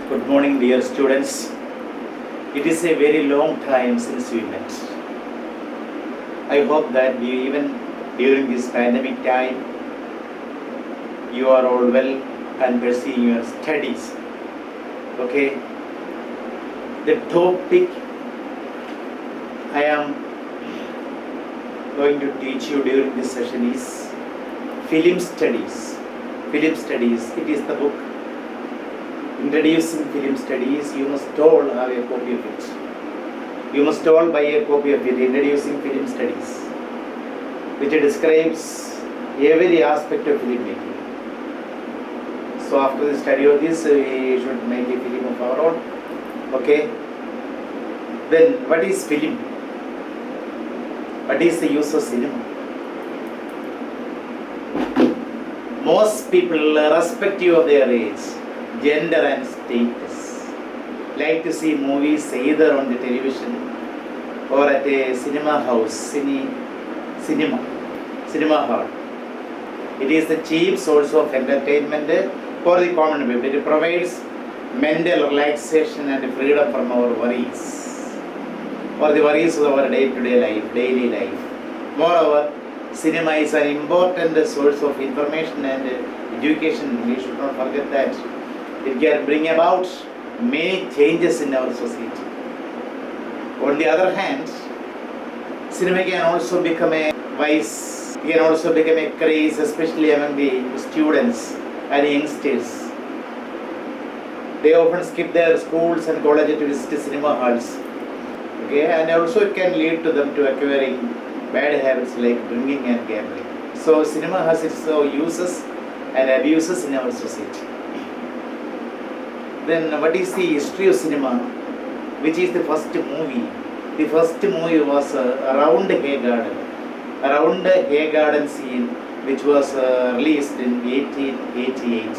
Good morning, dear students. It is a very long time since we met. I hope that even during this pandemic time, you are all well and pursuing your studies. Okay. The topic I am going to teach you during this session is film studies. Film studies. It is the book Introducing Film Studies. You must all have a copy of it. You must all buy a copy of it. Introducing Film Studies, which describes every aspect of filmmaking. So after the study of this, we should make a film of our own. Okay. Then what is film? What is the use of cinema? Most people, irrespective of their age, gender and status, like to see movies either on the television or at a cinema house, cinema hall. It is the chief source of entertainment for the common people. It provides mental relaxation and freedom from our worries, or the worries of our daily life. Moreover, cinema is an important source of information and education. We should not forget that. It can bring about many changes in our society. On the other hand, cinema can also become a vice, can also become a craze, especially among the students and youngsters. They often skip their schools and colleges to visit cinema halls. Okay, and also it can lead to them to acquiring bad habits like drinking and gambling. So cinema has its uses and abuses in our society. Then what is the history of cinema? Which is the first movie? The first movie was Around Hay Garden. Around Hay Garden scene, which was released in 1888,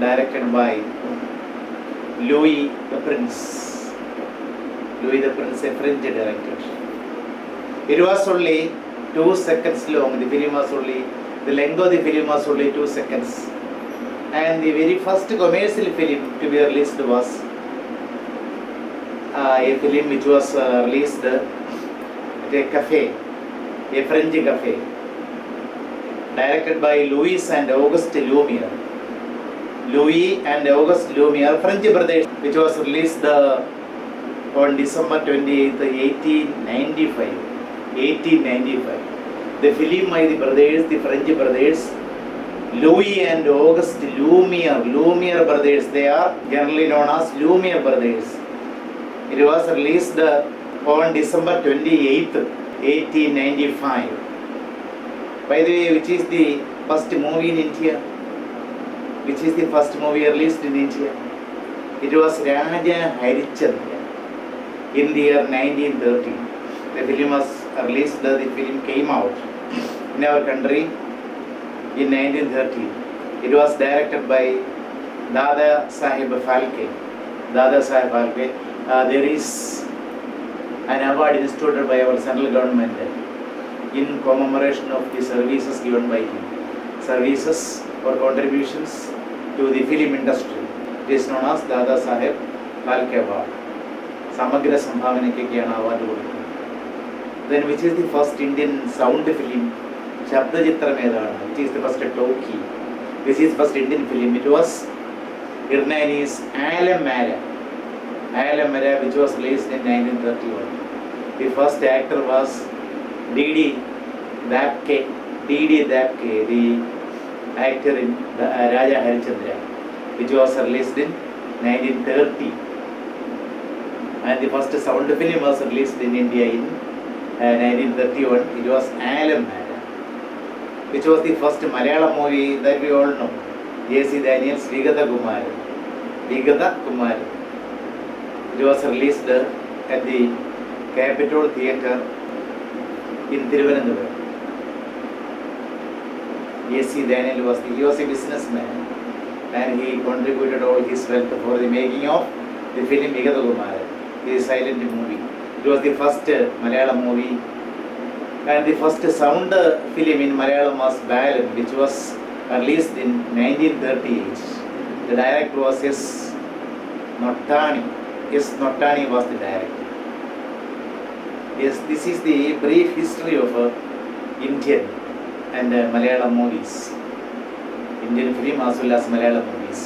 directed by Louis the Prince. Louis the Prince, a French director. It was only 2 seconds long. The film was only, the length of the film was only 2 seconds. And the very first commercial film to be released was a film which was released at a cafe, a French cafe, directed by Louis and Auguste Lumiere. Louis and Auguste Lumiere, French brothers, which was released on December 28th, 1895. 1895. The film by the brothers, the French brothers, Louis and Auguste Lumiere brothers. They are generally known as Lumiere brothers. It was released on December 28th, 1895. By the way, which is the first movie in India? Which is the first movie released in India? It was Raja Harishchandra in the year 1930. The film was released, the film came out in our country in 1930. It was directed by Dada Saheb Phalke. There is an award instituted by our central government in commemoration of the services given by him. Services or contributions to the film industry. It is known as Dada Saheb Phalke Award. Samagra Sambhavanakkekkana award കൊടുക്കുന്നത്. Then which is the first Indian sound film? Shabdachitram, which is the first talkie. This is first Indian film. It was Irnani's Alam Mara, which was released in 1931. The first actor was D.D. Dabke, the actor in Raja Harishchandra, which was released in 1930. And the first sound film was released in India in 1931. It was Alam Mara, which was the first Malayalam movie that we all know. J.C. Daniels, Vigata Kumar. It was released at the Capitol Theatre in Thiruvananthapuram. J.C. Daniel was a businessman, and he contributed all his wealth for the making of the film Vigata Kumar, the silent movie. It was the first Malayalam movie, and the first sound film in Malayalam was Balan, which was released in 1938. The director was S. Notani. Yes, Notani was the director. Yes, this is the brief history of Indian and Malayalam movies. Indian film as well as Malayalam movies.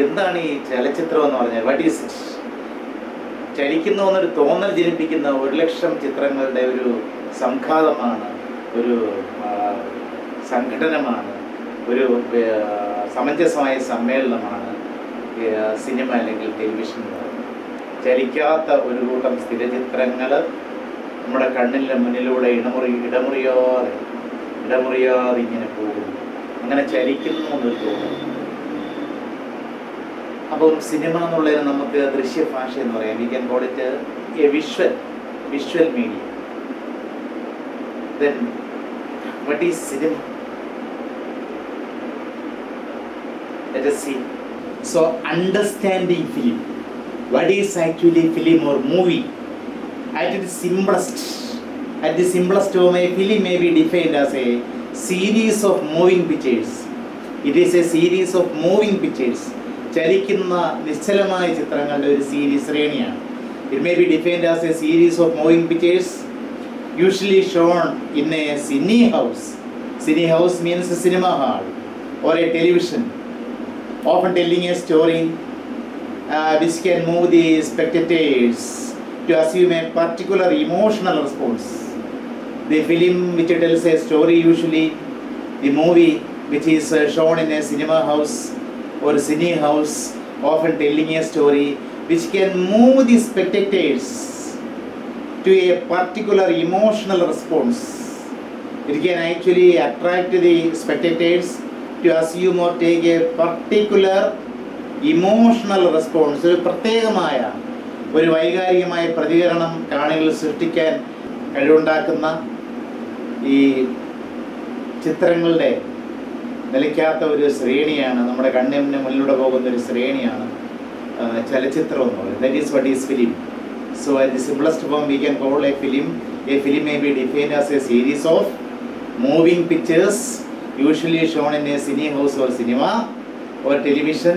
എന്താണ് ഈ ചലച്ചിത്രം എന്ന് പറഞ്ഞാൽ? What is it? ചലിക്കുന്ന എന്നൊരു തോന്നൽ ജനിപ്പിക്കുന്ന 1,00,000 ചിത്രങ്ങളുടെ ഒരു സംഘാതമാണ്, ഒരു സംഘടനമാണ്, ഒരു സമഞ്ജസമായ സമ്മേളനമാണ് സിനിമ അല്ലെങ്കിൽ ടെലിവിഷൻ എന്ന് പറയുന്നത്. ചലിക്കാത്ത ഒരു കൂട്ടം സ്ഥിരചിത്രങ്ങൾ നമ്മുടെ കണ്ണിൻ്റെ മുന്നിലൂടെ ഇടമുറിയാതെ ഇങ്ങനെ പോകുന്നു. അങ്ങനെ ചലിക്കുന്നു എന്നൊരു തോന്നുന്നു. അപ്പം സിനിമ എന്നുള്ളതിന് നമുക്ക് ദൃശ്യഭാഷ എന്ന് പറയാം. We can call it A visual medium. Then what is cinema? Let us see. So understanding film. What is actually film or movie? At its simplest form, a film may be defined as a series of moving pictures. It is a series of moving pictures. ചലിക്കുന്ന നിശ്ചലമായ ചിത്രങ്ങളുടെ ഒരു ശ്രേണിയാണ്. It may be defined as a series of moving pictures usually shown in a cine house. Cine house means a cinema hall or a television, often telling a story which can move the spectators to assume a particular emotional response. The film which tells a story, usually the movie which is shown in a cinema house or cine house, often telling a story which can move the spectators to a particular emotional response. It can actually attract the spectators to assume or take a particular emotional response. ഒരു പ്രത്യേകമായ ഒരു വൈകാരികമായ പ്രതികരണം കാണികളിൽ സൃഷ്ടിക്കാൻ കഴിവുണ്ടാക്കുന്ന ഈ ചിത്രങ്ങളുടെ നിലയ്ക്കാത്ത ഒരു ശ്രേണിയാണ്, നമ്മുടെ കണ്ണിന് മുന്നിലൂടെ പോകുന്ന ഒരു ശ്രേണിയാണ് ചലച്ചിത്രം എന്ന് പറയുന്നത്. That is what is film. So at the simplest form we can call a film may be defined as a series of moving pictures usually shown in a cine house or cinema or television,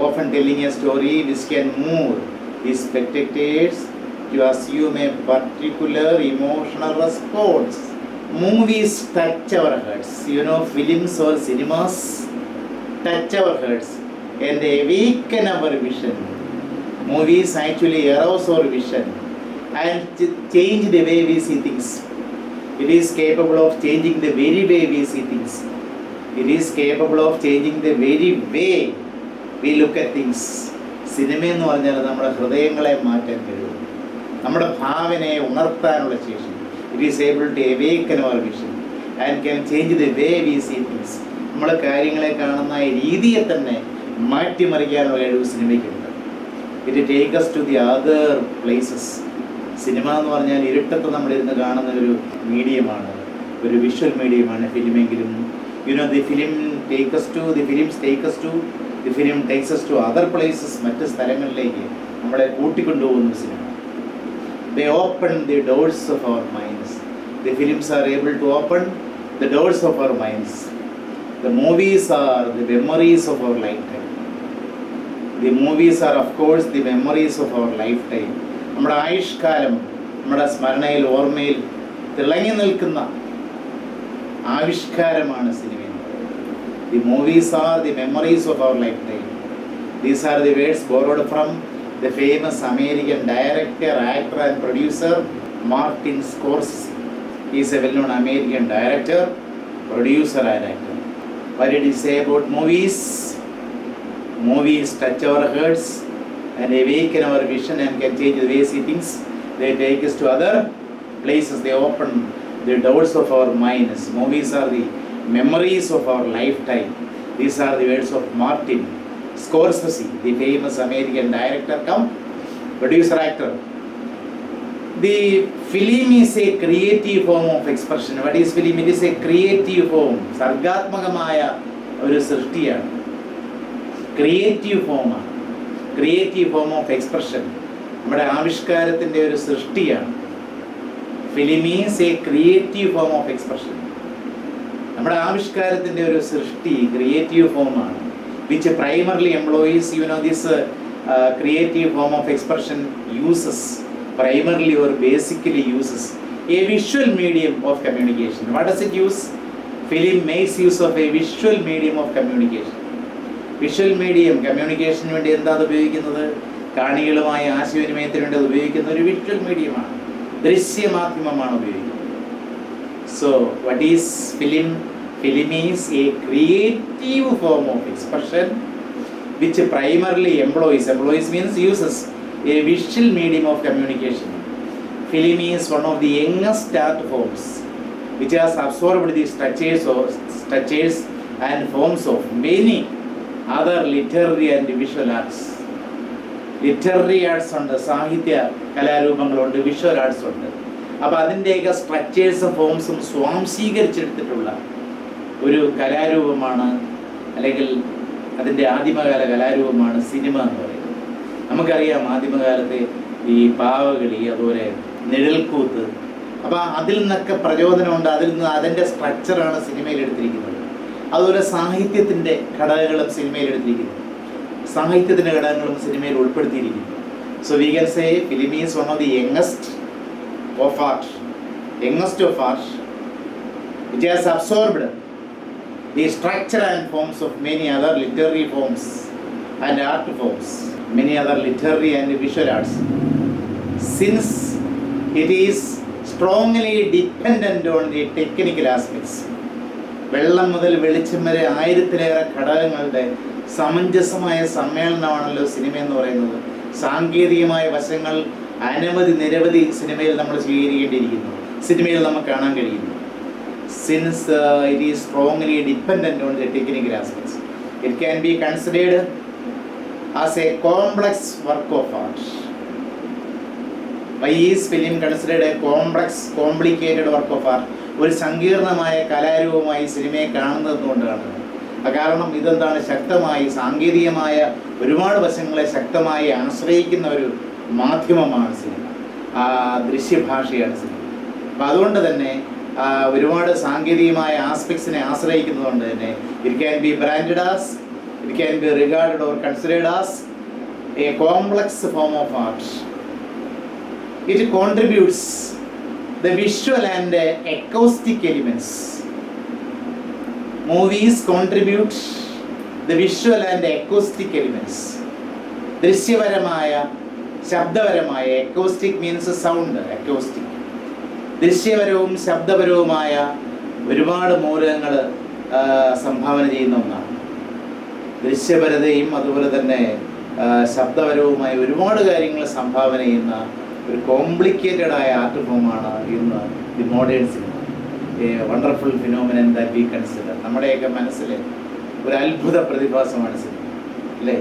often telling a story which can move the spectators to assume a particular emotional response. Movies touch our hearts. Films or cinemas touch our hearts and they awaken our vision. Movies actually arouse our vision and change the way we see things. It is capable of changing the very way we see things. It is capable of changing the very way we look at things. Cinema എന്ന് പറഞ്ഞാൽ നമ്മുടെ ഹൃദയങ്ങളെ മാറ്റാൻ കഴിയും, നമ്മുടെ ഭാവനയെ ഉണർത്താനുള്ള ശേഷി. It is able to awaken our vision and can change the way we see things. നമ്മൾ കാര്യങ്ങളെ കാണുന്ന രീതിയെ തന്നെ മാറ്റിമറിക്കാനുള്ള കഴിവ് സിനിമയ്ക്കുണ്ട്. It takes us to the other places. Cinema എന്ന് പറഞ്ഞാൽ ഇരുട്ടത്ത് നമ്മളിരുന്ന് കാണുന്ന ഒരു മീഡിയമാണ്, ഒരു visual മീഡിയമാണ് ഫിലിമെങ്കിലും. The film takes us to other places. മറ്റ് സ്ഥലങ്ങളിലേക്ക് നമ്മളെ കൂട്ടിക്കൊണ്ടുപോകുന്ന cinema. They open the doors of our minds. The films are able to open the doors of our minds. The movies are the memories of our lifetime. The movies are of course the memories of our lifetime. നമ്മുടെ ആയുഷ്കാലം നമ്മുടെ സ്മരണയിൽ ഓർമ്മയിൽ തിളങ്ങി നിൽക്കുന്ന ആവിഷ്കാരമാണ് cinema. The movies are the memories of our lifetime. These are the words borrowed from the famous American director, actor and producer Martin Scorsese. He is a well-known American director, producer and actor. What did he say about movies? Movies touch our hearts and awaken our vision and can change the way we see things. They take us to other places. They open the doors of our minds. Movies are the memories of our lifetime. These are the words of Martin Scorsese, the famous American director cum producer actor. The film is a creative form of expression. What is film? It is a creative form. സർഗാത്മകമായ ഒരു സൃഷ്ടിയാണ്. Creative form of expression. നമ്മുടെ ആവിഷ്കാരത്തിൻ്റെ ഒരു സൃഷ്ടിയാണ്. Film is a creative form of expression. നമ്മുടെ ആവിഷ്കാരത്തിൻ്റെ ഒരു സൃഷ്ടി ക്രിയേറ്റീവ് ഫോമാണ്. Which primarily employees this creative form of expression uses primarily or basically uses a visual medium of communication. What does it use? Film makes use of a visual medium of communication. Visual medium കമ്മ്യൂണിക്കേഷന് വേണ്ടി എന്താണ് ഉപയോഗിക്കുന്നത്? കാണികളുമായി ആശയവിനിമയത്തിന് വേണ്ടി അത് ഉപയോഗിക്കുന്ന ഒരു visual മീഡിയമാണ്, ദൃശ്യമാധ്യമമാണ് ഉപയോഗിക്കുന്നത്. So what is film? Film is a creative form of expression which primarily employs means uses a visual medium of communication. Film is one of the youngest art forms which has absorbed the structures and forms of many other literary and visual arts. Literary arts ഉണ്ട്, സാഹിത്യ കലാരൂപങ്ങളുണ്ട്, visual arts ഉണ്ട്. അപ്പോൾ അതിൻ്റെയൊക്കെ സ്ട്രക്ചേഴ്സും ഫോംസും സ്വാംശീകരിച്ചെടുത്തിട്ടുള്ള ഒരു കലാരൂപമാണ്, അല്ലെങ്കിൽ അതിൻ്റെ ആദിമകാല കലാരൂപമാണ് സിനിമ എന്ന് പറയുന്നത്. നമുക്കറിയാം ആദിമകാലത്തെ ഈ പാവകളി, അതുപോലെ നിഴൽക്കൂത്ത്. അപ്പോൾ അതിൽ നിന്നൊക്കെ പ്രചോദനമുണ്ട്, അതിൽ നിന്ന് അതിൻ്റെ സ്ട്രക്ചറാണ് സിനിമയിൽ എടുത്തിരിക്കുന്നത്. അതുപോലെ സാഹിത്യത്തിൻ്റെ ഘടകങ്ങളും സിനിമയിൽ എടുത്തിരിക്കുന്നു, സാഹിത്യത്തിൻ്റെ ഘടകങ്ങളും സിനിമയിൽ ഉൾപ്പെടുത്തിയിരിക്കുന്നു. So we can say film is one of the youngest of art which has absorbed the structure and forms of many other literary forms and art forms, many other literary and visual arts, since it is strongly dependent on the technical aspects. വെള്ളം മുതൽ വെളിച്ചം വരെ ആയിരത്തിലേറെ ഘടകങ്ങളുടെ സമഞ്ജസമായ സമ്മേളനമാണല്ലോ cinema എന്ന് പറയുന്നത്. സാങ്കേതികമായ വശങ്ങൾ നിരവധി സിനിമയിൽ നമ്മൾ സ്വീകരിക്കേണ്ടിയിരിക്കുന്നു, സിനിമയിൽ നമുക്ക് കാണാൻ കഴിയുന്നു. Since it is strongly dependent on the technical aspects, it can be considered as a complex work of art. Why is film considered a complicated work of art? ഒരു സങ്കീർണമായ കലാരൂപമായി സിനിമയെ കാണുന്നത് കൊണ്ടാണ്. കാരണം ഇതെന്താണ്, ശക്തമായി സാങ്കേതികമായ ഒരുപാട് വശങ്ങളെ ശക്തമായി ആശ്രയിക്കുന്ന ഒരു മാധ്യമമാണ് സിനിമ, ദൃശ്യഭാഷയാണ് സിനിമ. അപ്പം അതുകൊണ്ട് തന്നെ ഒരുപാട് സാങ്കേതികമായ ആസ്പെക്ട്സിനെ ആശ്രയിക്കുന്നതുകൊണ്ട് തന്നെ it can B branded as, it can B regarded or considered as A complex form of art. It contributes the visual and acoustic elements. Movies contribute the visual and acoustic elements. ദൃശ്യപരമായ, ശബ്ദപരമായ, acoustic means sound, acoustic. ദൃശ്യപരവും ശബ്ദപരവുമായ ഒരുപാട് മൂലകങ്ങൾ സംഭാവന ചെയ്യുന്ന ഒന്നാണ്. ദൃശ്യപരതയും അതുപോലെ തന്നെ ശബ്ദപരവുമായ ഒരുപാട് കാര്യങ്ങൾ സംഭാവന ചെയ്യുന്ന ഒരു കോംപ്ലിക്കേറ്റഡ് ആയ ആർട്ട് ഫോമാണ് ഇന്ന് the modern cinema. A wonderful phenomenon that we consider. നമ്മുടെയൊക്കെ മനസ്സിൽ ഒരു അത്ഭുത പ്രതിഭാസമാണ് സിനിമ, അല്ലേ?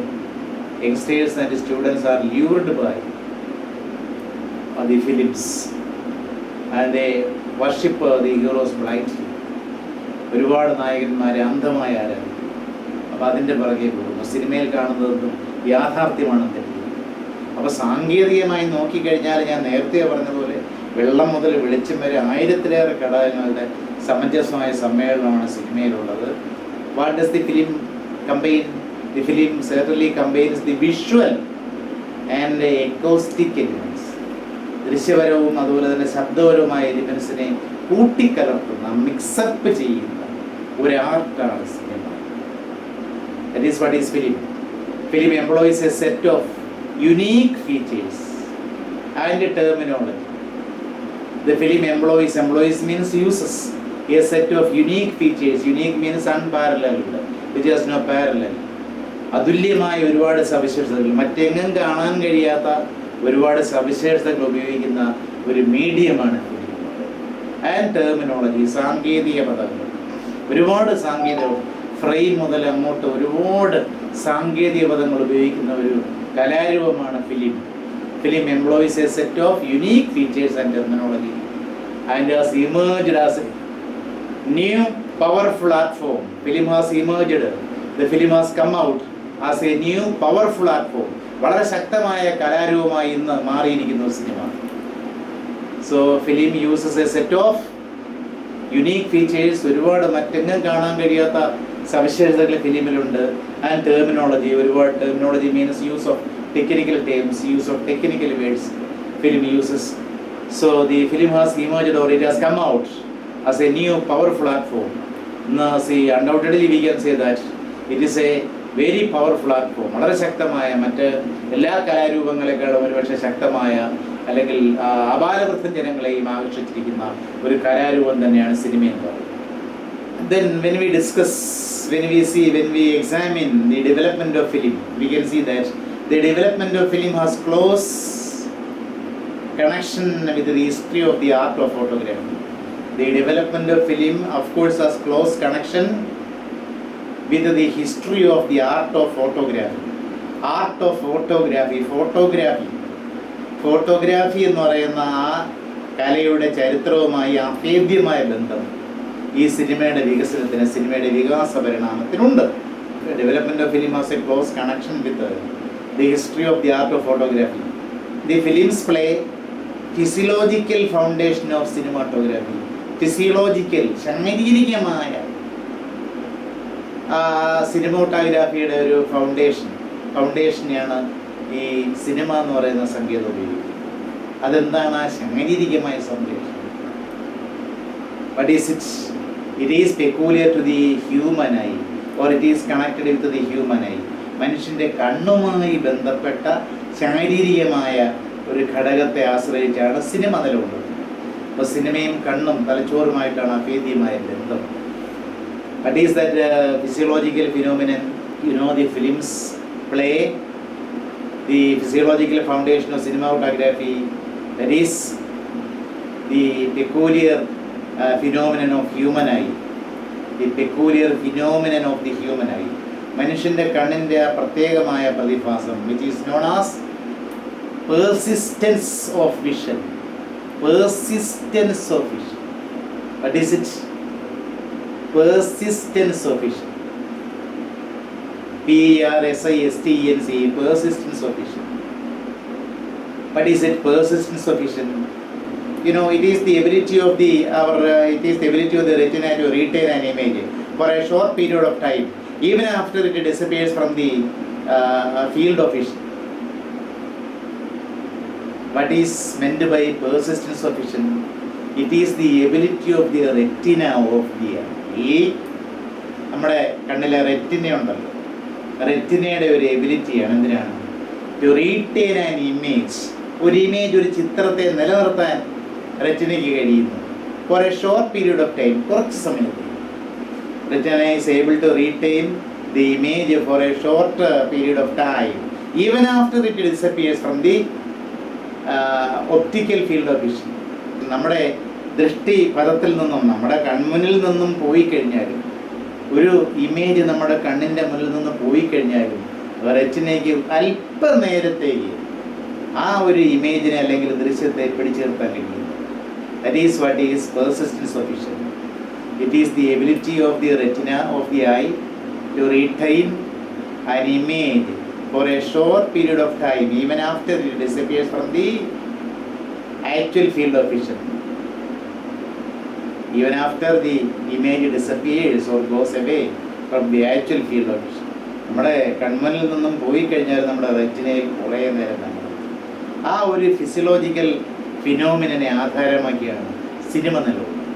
Youngsters and students are lured by the films and they worship the heroes blindly. ഒരുപാട് നായകന്മാരെ അന്ധമായ ആരാധിക്കും. അപ്പോൾ അതിൻ്റെ പുറകെ പോകുന്നു. സിനിമയിൽ കാണുന്നതൊന്നും യാഥാർത്ഥ്യമാണെന്ന് തെറ്റിദ്ധരിക്കും. അപ്പോൾ സാങ്കേതികമായി നോക്കിക്കഴിഞ്ഞാൽ ഞാൻ നേരത്തെ പറഞ്ഞ പോലെ വെള്ളം മുതൽ വെളിച്ചം വരെ ആയിരത്തിലേറെ ഘടകങ്ങളുടെ സമഞ്ജസമായ സമ്മേളനമാണ് സിനിമയിലുള്ളത്. What does the film combine? The film certainly combines the visual and acoustic elements. ദൃശ്യപരവും അതുപോലെ തന്നെ ശബ്ദപരവുമായ എലിമെൻസിനെ കൂട്ടിക്കലർത്തുന്ന, മിക്സപ്പ് ചെയ്യുന്ന ഒരു ആർട്ടാണ് cinema. That is what is film. Film employs a set of unique features and terminology. The film employs means uses a set of unique features. Unique means unparalleled, which has no parallel. അതുല്യമായ ഒരുപാട് സവിശേഷതകൾ, മറ്റെങ്ങും കാണാൻ കഴിയാത്ത ഒരുപാട് സവിശേഷതകൾ ഉപയോഗിക്കുന്ന ഒരു മീഡിയമാണ് film. And terminology, സാങ്കേതിക പദങ്ങൾ, ഒരുപാട് സാങ്കേതിക ഫ്രെയിം മുതൽ അങ്ങോട്ട് ഒരുപാട് സാങ്കേതിക പദങ്ങൾ ഉപയോഗിക്കുന്ന ഒരു കലാരൂപമാണ് film. Film employs a set of unique features and terminology and has emerged as a new powerful art form. Film has emerged, the film has come out as a new powerful art form. വളരെ ശക്തമായ കലാരൂപമായി ഇന്ന് മാറിയിരിക്കുന്നു cinema. So film uses a set of unique features, ഒരുപാട് മറ്റെങ്ങും കാണാൻ കഴിയാത്ത സവിശേഷതകൾ ഫിലിമിലുണ്ട്. ആൻഡ് ടെർമിനോളജി, ഒരുപാട് terminology means use of technical terms, use of technical words film uses. So the film has emerged, or it has come out as a new power platform. Now see, undoubtedly we can say that it is a very powerful platform. വളരെ ശക്തമായ മറ്റ് എല്ലാ കലാരൂപങ്ങളെക്കാളും ഒരുപക്ഷെ ശക്തമായ അല്ലെങ്കിൽ അപാരവൃദ്ധം ജനങ്ങളെയും ആകർഷിച്ചിരിക്കുന്ന ഒരു കലാരൂപം തന്നെയാണ് സിനിമ എന്ന് പറയുന്നത്. Then when we examine the development of film, we can see that the development of film has close connection with the history of the art of photography. The development of film, of course, has close connection with the history of the art of photography. Art of photography എന്ന് പറയുന്ന ആ കലയുടെ ചരിത്രവുമായി അഭേദ്യമായ ബന്ധം ഈ സിനിമയുടെ വികസനത്തിന്, സിനിമയുടെ വികാസ പരിണാമത്തിനുണ്ട്. Development of film has a close connection with the history of the art of photography. The films play physiological foundation of cinematography. Physiological, ശാരീരികമായ സിനിമാറ്റോഗ്രാഫിയുടെ ഒരു ഫൗണ്ടേഷനെയാണ് ഈ സിനിമ എന്ന് പറയുന്ന സങ്കേതം ഉപയോഗിക്കുന്നത്. അതെന്താണ് ആ ശാരീരികമായ foundation? What is it? It is peculiar to the human eye, or it is connected with the human eye. മനുഷ്യൻ്റെ കണ്ണുമായി ബന്ധപ്പെട്ട ശാരീരികമായ ഒരു ഘടകത്തെ ആശ്രയിച്ചാണ് സിനിമ നിലകൊള്ളുന്നത്. അപ്പോൾ സിനിമയും കണ്ണും തലച്ചോറുമായിട്ടാണ് അഭേദ്യമായ ബന്ധം. What is that physiological phenomenon? The films play the physiological foundation of cinematography. That is the peculiar phenomenon of human eye. The peculiar phenomenon of the human eye. മനുഷ്യൻ്റെ കണ്ണിൻ്റെ ആ പ്രത്യേകമായ പ്രതിഭാസം, which is known as persistence of vision. Persistence of vision. What is it? Persistence of vision. Persistence, persistence of vision. What is it? Persistence of vision. It is the ability of the retina to retain an image for a short period of time, even after it disappears from the field of vision. What is meant by persistence of vision? It is the ability of the retina of the eye. നമ്മുടെ കണ്ണിലെ retina ഉണ്ടല്ലോ, റെറ്റിനയുടെ ഒരു എബിലിറ്റിയാണ് എന്തിനാണ്? To retain an image. ഒരു ചിത്രത്തെ നിലനിർത്താൻ റെറ്റിനയ്ക്ക് കഴിയുന്നു for a short period of time, കുറച്ച് സമയത്ത്. Retina is able to retain the image for a short period of time, even after it disappears from the optical field of vision. നമ്മുടെ ദൃഷ്ടി പദത്തിൽ നിന്നും നമ്മുടെ കൺമുന്നിൽ നിന്നും പോയി കഴിഞ്ഞാലും, ഒരു ഇമേജ് നമ്മുടെ കണ്ണിൻ്റെ മുന്നിൽ നിന്ന് പോയി കഴിഞ്ഞാലും റെറ്റിനയ്ക്ക് അല്പനേരത്തേക്ക് ആ ഒരു ഇമേജിനെ അല്ലെങ്കിൽ ദൃശ്യത്തെ പിടിച്ചു നിർത്താൻ കഴിയും. That is what is persistence of vision. It is the ability of the retina of the eye to retain an image for a short period of time, even after it disappears from the actual field of vision. Even after the image disappears or goes away from the actual field of vision. നമ്മുടെ കൺമുന്നിൽ നിന്നും പോയി കഴിഞ്ഞാൽ നമ്മുടെ റെറ്റിനയിൽ കുറേ നേരം കാണും. ആ ഒരു ഫിസിയോളജിക്കൽ ഫിനോമിനനെ ആധാരമാക്കിയാണ് സിനിമ നിലകൊള്ളുന്നത്.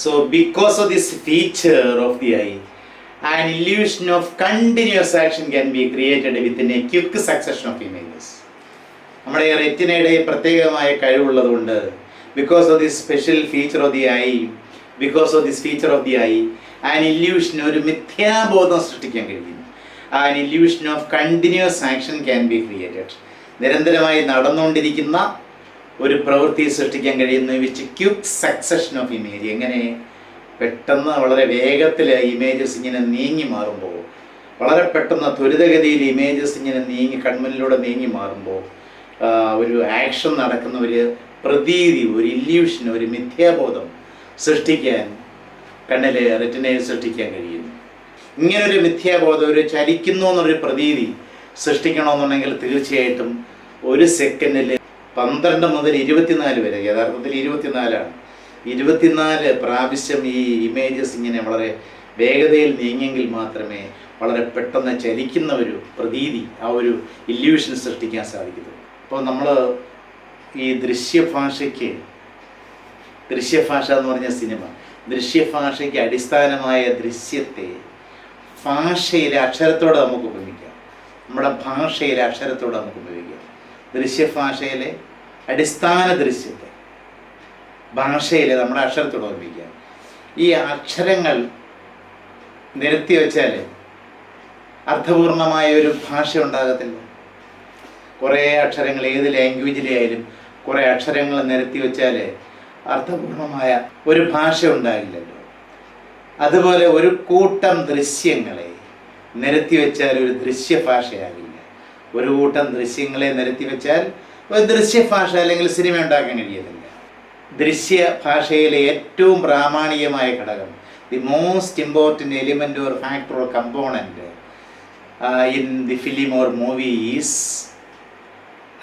So because of this feature of the I, an illusion of continuous action can be created within a quick succession of images. നമ്മുടെ റെറ്റിനയുടെ പ്രത്യേകമായ കഴിവുള്ളതുകൊണ്ട്, because of this special feature of the eye, an illusion, ഒരു മിഥ്യാബോധം സൃഷ്ടിക്കാൻ കഴിയും. an illusion of continuous action can be created. നിരന്തരമായി നടന്നുകൊണ്ടിരിക്കുന്ന ഒരു പ്രവൃത്തി സൃഷ്ടിക്കാൻ കഴിയുന്ന which quick succession of image. എങ്ങനെ? പെട്ടെന്ന് വളരെ വേഗത്തിൽ ഇമേജസ് ഇങ്ങനെ നീങ്ങി മാറുമ്പോൾ, വളരെ പെട്ടെന്ന് ത്വരിതഗതിയിൽ ഇമേജസ് ഇങ്ങനെ കൺമുന്നിലൂടെ നീങ്ങി മാറുമ്പോൾ ഒരു ആക്ഷൻ നടക്കുന്ന ഒരു പ്രതീതി, ഒരു ഇല്യൂഷൻ, ഒരു മിഥ്യാബോധം സൃഷ്ടിക്കാൻ കണ്ണിലെ റെറ്റിനയിൽ സൃഷ്ടിക്കാൻ കഴിയുന്നു. ഇങ്ങനൊരു മിഥ്യാബോധം, ഒരു ചലിക്കുന്നു എന്നൊരു പ്രതീതി സൃഷ്ടിക്കണമെന്നുണ്ടെങ്കിൽ തീർച്ചയായിട്ടും ഒരു സെക്കൻഡിൽ 12 മുതൽ 24 വരെ, യഥാർത്ഥത്തിൽ 24 പ്രാവശ്യം ഈ ഇമേജസ് ഇങ്ങനെ വളരെ വേഗതയിൽ നീങ്ങിയെങ്കിൽ മാത്രമേ വളരെ പെട്ടെന്ന് ചലിക്കുന്ന ഒരു പ്രതീതി, ആ ഒരു ഇല്യൂഷൻ സൃഷ്ടിക്കാൻ സാധിക്കുന്നത്. അപ്പോൾ നമ്മൾ ഈ ദൃശ്യഭാഷ എന്ന് പറഞ്ഞ സിനിമ, ദൃശ്യഭാഷയ്ക്ക് അടിസ്ഥാനമായ ദൃശ്യത്തെ ഭാഷയിലെ അക്ഷരത്തോടെ നമുക്ക് ഉപയോഗിക്കാം. നമ്മുടെ ഭാഷയിലെ അക്ഷരത്തോടെ നമുക്ക് ഉപയോഗിക്കാം. ദൃശ്യഭാഷയിലെ അടിസ്ഥാന ദൃശ്യത്തെ ഭാഷയിലെ നമ്മുടെ അക്ഷരത്തോടെ ഉപയോഗിക്കാം. ഈ അക്ഷരങ്ങൾ നിരത്തി വെച്ചാൽ അർത്ഥപൂർണമായ ഒരു ഭാഷ ഉണ്ടാകത്തില്ല. കുറേ അക്ഷരങ്ങൾ ഏത് ലാംഗ്വേജിലായാലും കുറേ അക്ഷരങ്ങൾ നിരത്തി വെച്ചാൽ അർത്ഥപൂർണമായ ഒരു ഭാഷ ഉണ്ടാകില്ലല്ലോ. അതുപോലെ ഒരു കൂട്ടം ദൃശ്യങ്ങളെ നിരത്തി വെച്ചാൽ ഒരു ദൃശ്യഭാഷയാകില്ല. ഒരു കൂട്ടം ദൃശ്യങ്ങളെ നിരത്തി വെച്ചാൽ ഒരു ദൃശ്യഭാഷ അല്ലെങ്കിൽ സിനിമ ഉണ്ടാക്കാൻ കഴിയത്തില്ല. ദൃശ്യഭാഷയിലെ ഏറ്റവും പ്രാമാണികമായ ഘടകം, the most important element or factor or component in the film or movie is,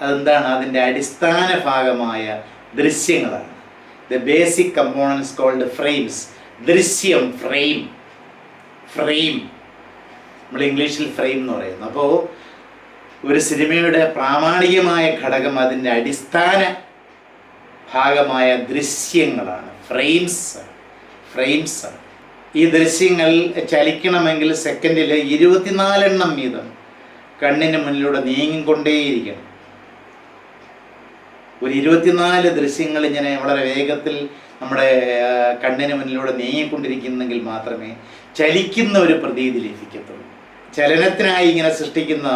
അതെന്താണ്? അതിൻ്റെ അടിസ്ഥാന ഭാഗമായ ദൃശ്യങ്ങളാണ്. The basic components called frames. ദൃശ്യം, ഫ്രെയിം നമ്മൾ ഇംഗ്ലീഷിൽ ഫ്രെയിം എന്ന് പറയുന്നു. അപ്പോൾ ഒരു സിനിമയുടെ പ്രാമാണികമായ ഘടകം അതിൻ്റെ അടിസ്ഥാന ഭാഗമായ ദൃശ്യങ്ങളാണ്, ഫ്രെയിംസ്. ഈ ദൃശ്യങ്ങൾ ചലിക്കണമെങ്കിൽ സെക്കൻഡിൽ 24 എണ്ണം വീതം കണ്ണിന് മുന്നിലൂടെ നീങ്ങിക്കൊണ്ടേയിരിക്കണം. ഒരു 24 ദൃശ്യങ്ങൾ ഇങ്ങനെ വളരെ വേഗത്തിൽ നമ്മുടെ കണ്ണിന് മുന്നിലൂടെ നീങ്ങിക്കൊണ്ടിരിക്കുന്നെങ്കിൽ മാത്രമേ ചലിക്കുന്ന ഒരു പ്രതീതി ലഭിക്കത്തുള്ളൂ. ചലനത്തിനായി ഇങ്ങനെ സൃഷ്ടിക്കുന്ന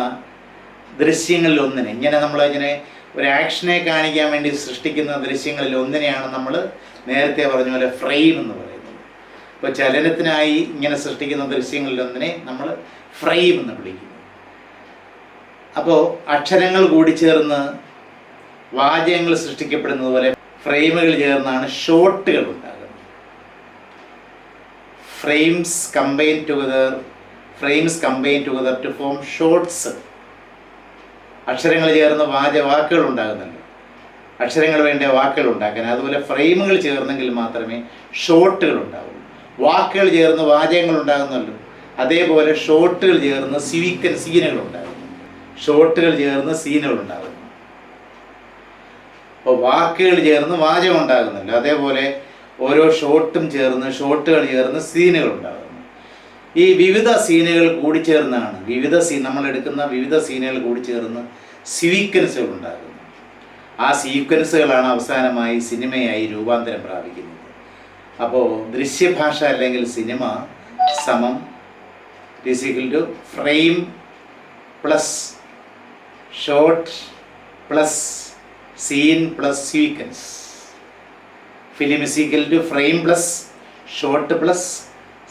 ദൃശ്യങ്ങളിൽ ഒന്നിനെ, ഇങ്ങനെ ഒരു ആക്ഷനെ കാണിക്കാൻ വേണ്ടി സൃഷ്ടിക്കുന്ന ദൃശ്യങ്ങളിൽ ഒന്നിനെയാണ് നമ്മൾ നേരത്തെ പറഞ്ഞ പോലെ ഫ്രെയിം എന്ന് പറയുന്നത്. ഇപ്പോൾ ചലനത്തിനായി ഇങ്ങനെ സൃഷ്ടിക്കുന്ന ദൃശ്യങ്ങളിൽ ഒന്നിനെ നമ്മൾ ഫ്രെയിം എന്ന് വിളിക്കുന്നു. അപ്പോൾ അക്ഷരങ്ങൾ കൂടി ചേർന്ന് വാചകങ്ങൾ സൃഷ്ടിക്കപ്പെടുന്നത് പോലെ ഫ്രെയിമുകൾ ചേർന്നാണ് ഷോട്ടുകൾ ഉണ്ടാകുന്നത്. Frames combine together to form shots. അക്ഷരങ്ങൾ ചേർന്ന് വാക്കുകൾ ഉണ്ടാകുന്നുണ്ട്, അക്ഷരങ്ങൾ വേണ്ട വാക്കുകൾ ഉണ്ടാക്കാൻ. അതുപോലെ ഫ്രെയിമുകൾ ചേർന്നെങ്കിൽ മാത്രമേ ഷോട്ടുകൾ ഉണ്ടാകൂ. വാക്കുകൾ ചേർന്ന് വാചകങ്ങൾ ഉണ്ടാകുന്നല്ലോ, അതേപോലെ ഷോട്ടുകൾ ചേർന്ന് സീനുകൾ ഉണ്ടാകുന്നു. അപ്പോൾ വാക്കുകൾ ചേർന്ന് വാചകം ഉണ്ടാകുന്നല്ലോ, അതേപോലെ ഓരോ ഷോട്ടുകൾ ചേർന്ന് സീനുകൾ ഉണ്ടാകുന്നു. ഈ വിവിധ സീനുകൾ കൂടിച്ചേർന്നാണ് നമ്മളെടുക്കുന്ന വിവിധ സീനുകൾ കൂടിച്ചേർന്ന് സീക്വൻസുകൾ ഉണ്ടാകുന്നു. ആ സീക്വൻസുകളാണ് അവസാനമായി സിനിമയായി രൂപാന്തരം പ്രാപിക്കുന്നത്. അപ്പോൾ ദൃശ്യഭാഷ അല്ലെങ്കിൽ സിനിമ സമം to frame plus shot plus scene plus sequence. Film is equal to frame plus shot plus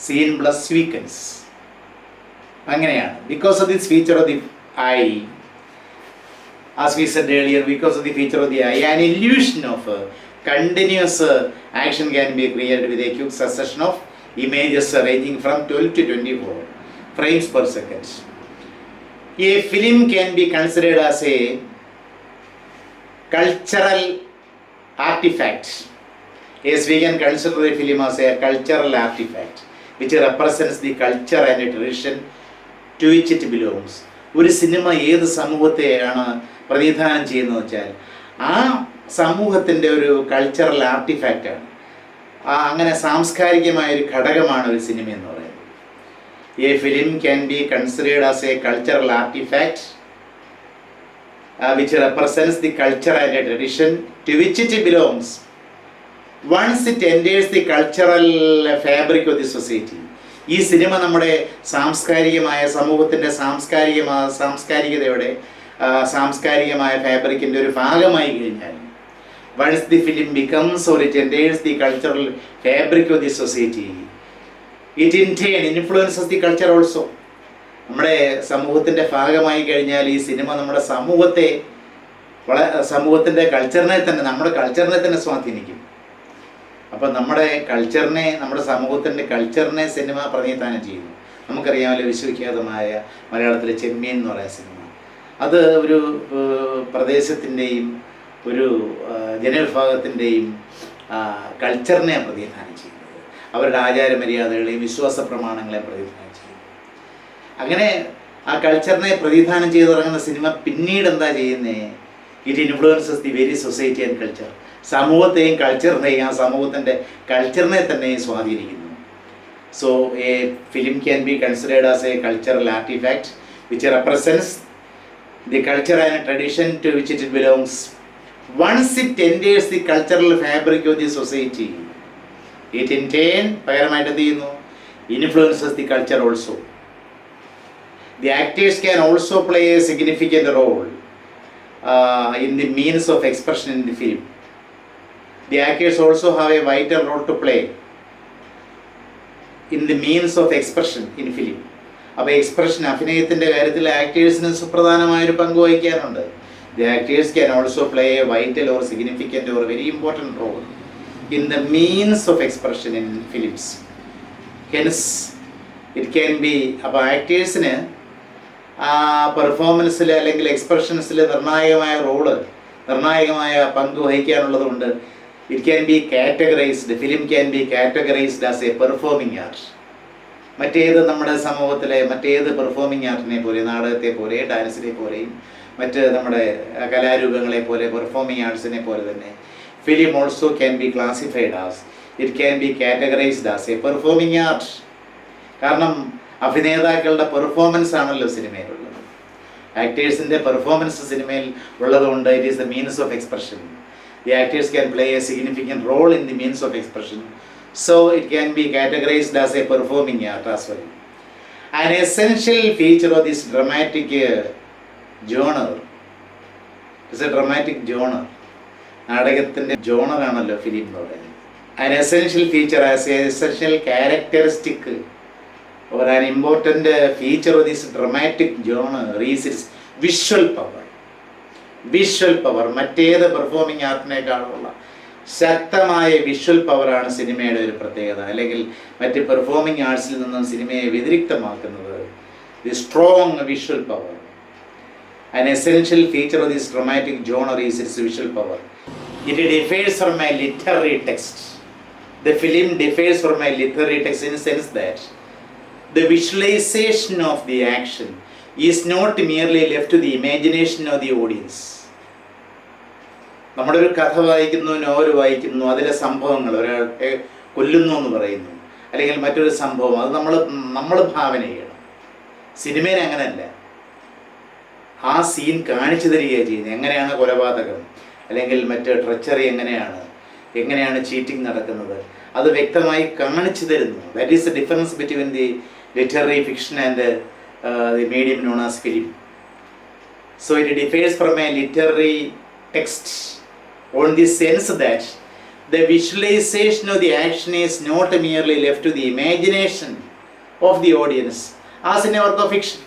scene plus sequence. അങ്ങനെയാണ്. Because of this feature of the eye, as we said earlier, because of the feature of the eye, an illusion of continuous action can be created with a quick succession of images ranging from 12 to 24 frames per second. A film can be considered as a cultural artifact. Yes, we can consider the film as a cultural artifact which represents the culture and tradition to which it belongs. ഒരു cinema ഏത് സമൂഹത്തെയാണ് പ്രതിനിധാനം ചെയ്യുന്നത് വെച്ചാൽ ആ സമൂഹത്തിൻ്റെ ഒരു cultural ആർട്ടിഫാക്റ്റാണ്. അങ്ങനെ സാംസ്കാരികമായ ഒരു ഘടകമാണ് ഒരു സിനിമ എന്ന് പറയുന്നത്. A film can be considered as A cultural artefact which represents the culture and the tradition to which it belongs. Once it enters the cultural fabric of the society, ഈ cinema നമ്മുടെ സാംസ്കാരികമായ സമൂഹത്തിൻ്റെ സാംസ്കാരികമായ ഫാബ്രിക്കിൻ്റെ ഒരു ഭാഗമായി കഴിഞ്ഞാൽ, once the film becomes or it enters the cultural fabric of the society, it in turn influences the culture also. നമ്മുടെ സമൂഹത്തിൻ്റെ ഭാഗമായി കഴിഞ്ഞാൽ ഈ സിനിമ നമ്മുടെ സമൂഹത്തിൻ്റെ നമ്മുടെ കൾച്ചറിനെ തന്നെ സ്വാധീനിക്കും. അപ്പം നമ്മുടെ സമൂഹത്തിൻ്റെ കൾച്ചറിനെ സിനിമ പ്രതിനിധാനം ചെയ്യുന്നു. നമുക്കറിയാമല്ലോ വിശ്വവിഖ്യാതമായ മലയാളത്തിലെ ചെമ്മീൻ എന്ന് പറയുന്ന സിനിമ. അത് ഒരു പ്രദേശത്തിൻ്റെയും ഒരു ജനവിഭാഗത്തിൻ്റെയും കൾച്ചറിനെ പ്രതിനിധാനം ചെയ്യുന്നത്, അവരുടെ ആചാരമര്യാദകളെയും വിശ്വാസ പ്രമാണങ്ങളെയും പ്രതിനിധാനം ചെയ്യുന്നു. അങ്ങനെ ആ കൾച്ചറിനെ പ്രതിനിധാനം ചെയ്ത് തുടങ്ങുന്ന സിനിമ പിന്നീട് എന്താ ചെയ്യുന്നത്? It influences the very society and culture. സമൂഹത്തെയും കൾച്ചറിനെയും ആ സമൂഹത്തിൻ്റെ കൾച്ചറിനെ തന്നെയും സ്വാധീനിക്കുന്നു. So A film can be considered as A cultural artefact which represents the culture and tradition to which it belongs. Once it enters the cultural fabric of the society, it in turn influences the culture also. The actors can also play a significant role in the means of expression in the film. The actors also have a vital role to play in the means of expression in film. അപ്പോൾ expression അഭിനയത്തിൻ്റെ കാര്യത്തിൽ ആക്ടേഴ്സിന് സുപ്രധാനമായൊരു പങ്ക് വഹിക്കാനുണ്ട്. The actors can also play a vital or significant or very important role in the means of expression in films. Hence it can be, അപ്പോൾ ആക്ടേഴ്സിന് ആ പെർഫോമൻസിൽ അല്ലെങ്കിൽ എക്സ്പ്രഷൻസിൽ നിർണായകമായ പങ്ക് വഹിക്കാനുള്ളത് കൊണ്ട് it can be categorised, film can be categorized as a performing art. മറ്റേത് നമ്മുടെ സമൂഹത്തിലെ മറ്റേത് പെർഫോമിംഗ് ആർട്ടിനെ പോലെ, നാടകത്തെ പോലെ, ഡാൻസിനെ പോലെയും മറ്റ് നമ്മുടെ കലാരൂപങ്ങളെ പോലെ, പെർഫോമിംഗ് ആർട്സിനെ പോലെ തന്നെ film also can be classified as, it can be categorized as a performing art. കാരണം അഭിനേതാക്കളുടെ പെർഫോമൻസ് ആണല്ലോ സിനിമയിലുള്ളത്. ആക്ടേഴ്സിൻ്റെ പെർഫോമൻസ് സിനിമയിൽ ഉള്ളതുകൊണ്ട് it is the means of expression. The actors can play a significant role in the means of expression. So it can be categorized as a performing art as well. An essential feature of this dramatic genre is a dramatic genre. നാടകത്തിൻ്റെ ജോണറാണല്ലോ film എന്ന് പറയുന്നത്. An essential feature as a essential characteristic or an important feature of this dramatic genre is its visual power. Visual power മറ്റേത് performing ആർട്ടിനേക്കാളുള്ള ശക്തമായ visual പവറാണ് സിനിമയുടെ ഒരു പ്രത്യേകത, അല്ലെങ്കിൽ മറ്റ് പെർഫോമിംഗ് ആർട്സിൽ നിന്നും സിനിമയെ വ്യതിരിക്തമാക്കുന്നത്. The strong visual power. An essential feature of this dramatic genre is its visual power. It differs from a literary text. The film differs from a literary text in the sense that the visualization of the action is not merely left to the imagination of the audience. നമ്മുടെ ഒരു കഥ വായിക്കുന്നു, novel വായിക്കുന്നു, അതിലെ സംഭവങ്ങൾ, ഒരാളെ കൊല്ലുന്നു എന്ന് പറയുന്നു, അല്ലെങ്കിൽ മറ്റൊരു സംഭവം, അത് നമ്മൾ ഭാവന ചെയ്യണം. സിനിമയിൽ അങ്ങനെയല്ല. ആ സീൻ കാണിച്ചു തരികയാണ് ചെയ്യുന്നത്. എങ്ങനെയാണ് കൊലപാതകം അല്ലെങ്കിൽ മറ്റ് ട്രെച്ചറി, എങ്ങനെയാണ് ചീറ്റിംഗ് നടക്കുന്നത്, അത് വ്യക്തമായി കാണിച്ചു തരുന്നു. That is the difference between the literary fiction and the medium known as film. So it differs from A literary text on the sense that the visualization of the action is not merely left to the imagination of the audience as in a work of fiction.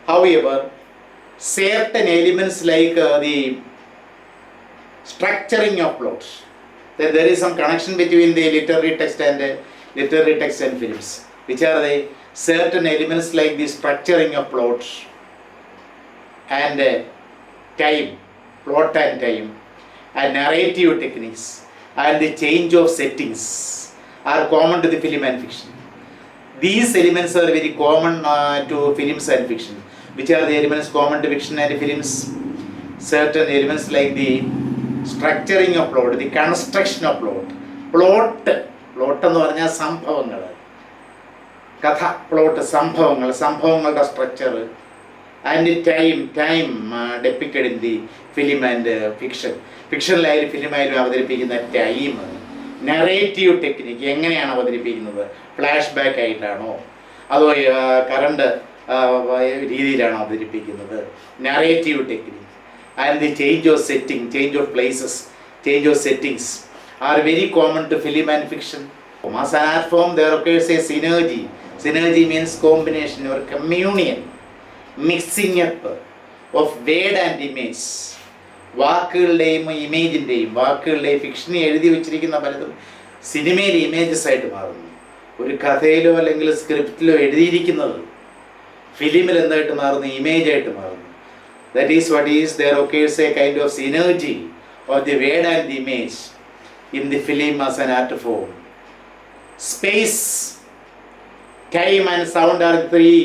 However, certain elements like the structuring of plot, that there is some connection between the literary text and films, which are the certain elements like the structuring of plot and time, plot and time, and narrative techniques and the change of settings are common to the film and fiction. These elements are very common to films and fiction. Which are the elements common to fiction and films? Certain elements like the structuring of plot, the construction of plot. Plot എന്ന് പറഞ്ഞാൽ സംഭവങ്ങൾ, കഥ, plot, സംഭവങ്ങളുടെ structure, and time depicted in the film and fiction. ഫിക്ഷനിലായാലും ഫിലിമായാലും അവതരിപ്പിക്കുന്ന time, narrative technique, എങ്ങനെയാണ് അവതരിപ്പിക്കുന്നത്, flash back ആയിട്ടാണോ അതോ കറണ്ട് രീതിയിലാണോ അവതരിപ്പിക്കുന്നത്, narrative technique, and the change of setting, change of places, change of settings are very common to film and fiction. As an art form there occurs a synergy. Synergy means combination or communion, mixing up of word and image. വാക്കുകളുടെയും ഇമേജിൻ്റെയും, ഫിക്ഷനെ എഴുതി വെച്ചിരിക്കുന്ന പലതും സിനിമയിൽ images ആയിട്ട് മാറുന്നു. ഒരു കഥയിലോ അല്ലെങ്കിൽ സ്ക്രിപ്റ്റിലോ എഴുതിയിരിക്കുന്നത് ഫിലിമിൽ എന്തായിട്ട് മാറുന്നു? ഇമേജ് ആയിട്ട് മാറുന്നു. That is what is there occurs a kind of synergy of the word and the image in the film as an art form. Space, time and sound are the three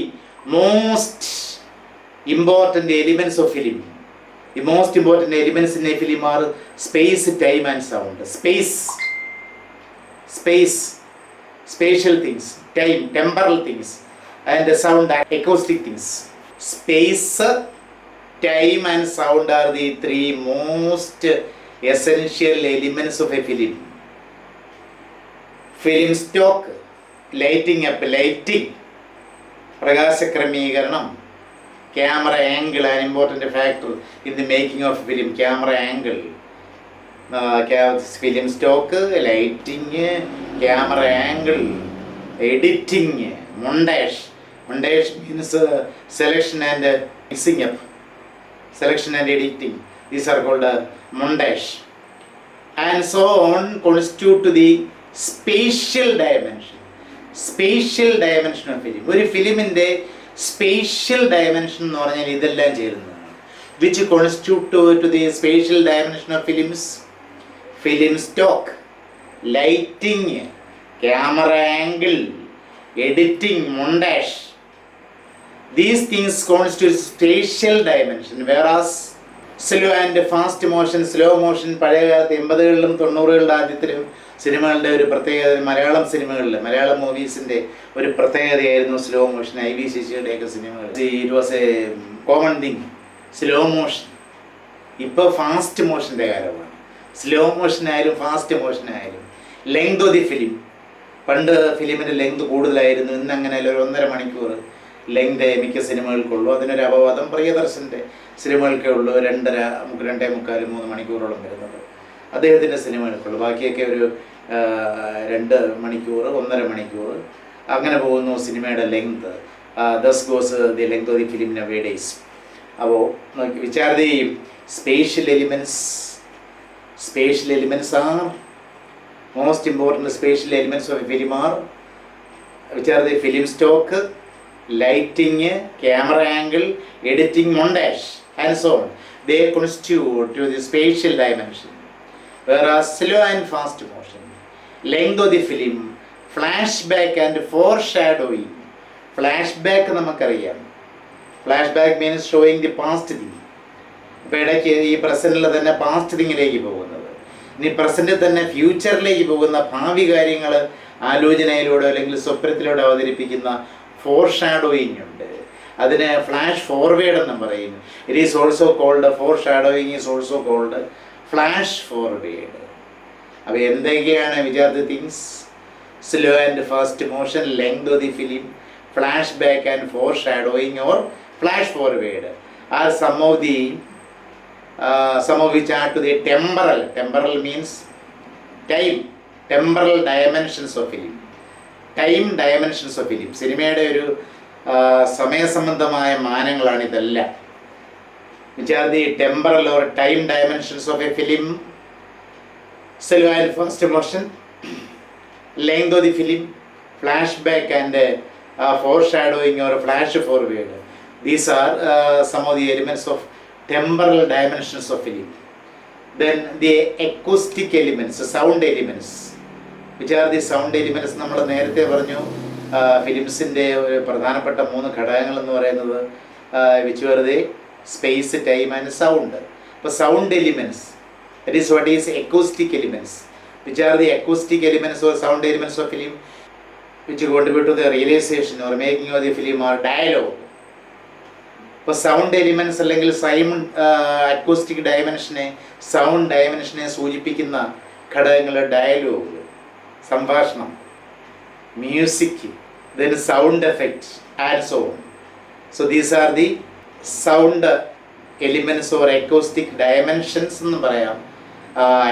most important elements of film. The most important elements in a film are space, time and sound. Space, spatial things, time, temporal things, and the sound, acoustic things. Space, time and sound are the three most essential elements of a film. Film stock, lighting, പ്രകാശ ക്രമീകരണം, camera angle, an important factor in the making of film. Camera angle, film stock, lighting, camera angle, editing, montage means selection and mixing up, selection and editing, these are called montage, and so on constitute to the spatial dimension of film. ഒരു ഫിലിമിൻ്റെ spatial dimension എന്ന് പറഞ്ഞാൽ ഇതെല്ലാം ചേരുന്നതാണ്. Which constitute to the spatial dimension of film stock, lighting, camera angle, editing, montage. These things constitute spatial dimension, whereas slow and fast motion, slow motion പഴയ കാലത്ത് 80കളിലും 90കളുടെ ആദ്യത്തിലും സിനിമകളുടെ ഒരു പ്രത്യേകത, മലയാളം മൂവീസിൻ്റെ ഒരു പ്രത്യേകതയായിരുന്നു സ്ലോ മോഷൻ. ഐ വി ശശിയുടെയൊക്കെ സിനിമകൾ, it was a common thing, slow motion. ഇപ്പോൾ ഫാസ്റ്റ് മോഷൻ്റെ കാലമാണ്. സ്ലോ മോഷനായാലും ഫാസ്റ്റ് മോഷനായാലും ലെങ്ത് ഓഫ് ദി ഫിലിം, പണ്ട് ഫിലിമിൻ്റെ ലെങ്ത് കൂടുതലായിരുന്നു, ഇന്ന് അങ്ങനെയല്ല, ഒരു 1.5 മണിക്കൂർ ലെങ്ത് മിക്ക സിനിമകൾക്കുള്ളൂ. അതിനൊരു അപവാദം പ്രിയദർശൻ്റെ സിനിമകൾക്കേ ഉള്ളൂ 2.5-3 മണിക്കൂറോളം വരുന്നത് അദ്ദേഹത്തിൻ്റെ സിനിമകൾക്കുള്ളൂ. ബാക്കിയൊക്കെ ഒരു 2 മണിക്കൂർ, 1.5 മണിക്കൂർ അങ്ങനെ പോകുന്നു സിനിമയുടെ length. Thus goes the length of the film nowadays. അപ്പോൾ which are the spatial elements are most important spatial elements of a film are which are the film stock, lighting, camera angle, editing, montage, and so on. They constitute to the spatial dimension. Whereas slow and fast motion, length of the film, flashback and foreshadowing. Flashback നമുക്കറിയാം. Flashback means showing the past thing. ഇപ്പോൾ ഇടയ്ക്ക് ഈ പ്രസൻറ്റിൽ തന്നെ past തിങ്ങിലേക്ക് പോകുന്നത്, ഇനി പ്രസൻറ്റിൽ തന്നെ ഫ്യൂച്ചറിലേക്ക് പോകുന്ന ഭാവി കാര്യങ്ങൾ ആലോചനയിലൂടെ അല്ലെങ്കിൽ സ്വപ്നത്തിലൂടെ അവതരിപ്പിക്കുന്ന ഫോർ ഷാഡോയിങ് ഉണ്ട്. അതിന് ഫ്ലാഷ് ഫോർവേഡ് എന്നും പറയും. It is also called foreshadowing, is also called flash forward. അപ്പോൾ എന്തൊക്കെയാണ് വിചാരിച്ച things? Slow and fast motion, length of the film, flash back and foreshadowing or flash forward are some of which are to the temporal means time, temporal dimensions of film. Time dimensions of film, സിനിമയുടെ ഒരു സമയസംബന്ധമായ മാനങ്ങളാണ് ഇതെല്ലാം. Which are the temporal or time dimensions of a film? Slow and fast motion, length of the film, flash back and foreshadowing or flash forward. These are some of the elements of temporal dimensions of film. Then the acoustic elements, sound elements. Which are the sound elements? നമ്മൾ നേരത്തെ പറഞ്ഞു ഫിലിംസിൻ്റെ ഒരു പ്രധാനപ്പെട്ട 3 ഘടകങ്ങളെന്ന് പറയുന്നത് which are the space, time and sound. ഇപ്പോൾ sound elements, that is what is acoustic elements. Which are the acoustic elements or sound elements of film which contribute to the realisation or making of the film or dialogue. ഇപ്പോൾ sound elements അല്ലെങ്കിൽ acoustic ഡയമെൻഷനെ, sound ഡയമെൻഷനെ സൂചിപ്പിക്കുന്ന ഘടകങ്ങൾ dialogue, സംഭാഷണം, music, then sound effects and so on. So these are the sound elements or acoustic dimensions എന്ന് പറയാം,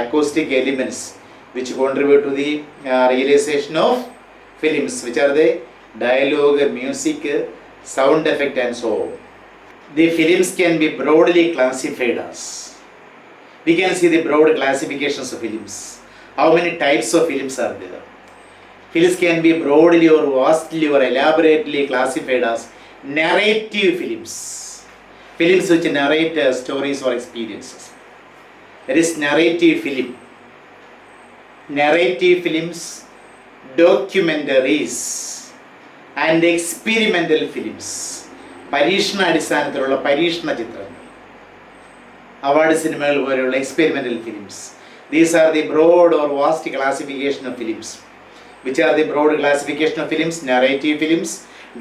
acoustic elements which contribute to the realization of films, which are the dialogue, music, sound effect and so on. The films can be broadly classified as, we can see the broad classifications of films. How many types of films are there? Films can be broadly or vastly or elaborately classified as narrative films. Films which narrate stories or experiences. There is narrative film. Narrative films, documentaries, and experimental films, പരീക്ഷണ അടിസ്ഥാനത്തിലുള്ള പരീക്ഷണ ചിത്രങ്ങൾ, award സിനിമകൾ പോലെയുള്ള experimental films. These are the broad or vast classification of films. Which are the broad classification of films? Narrative films,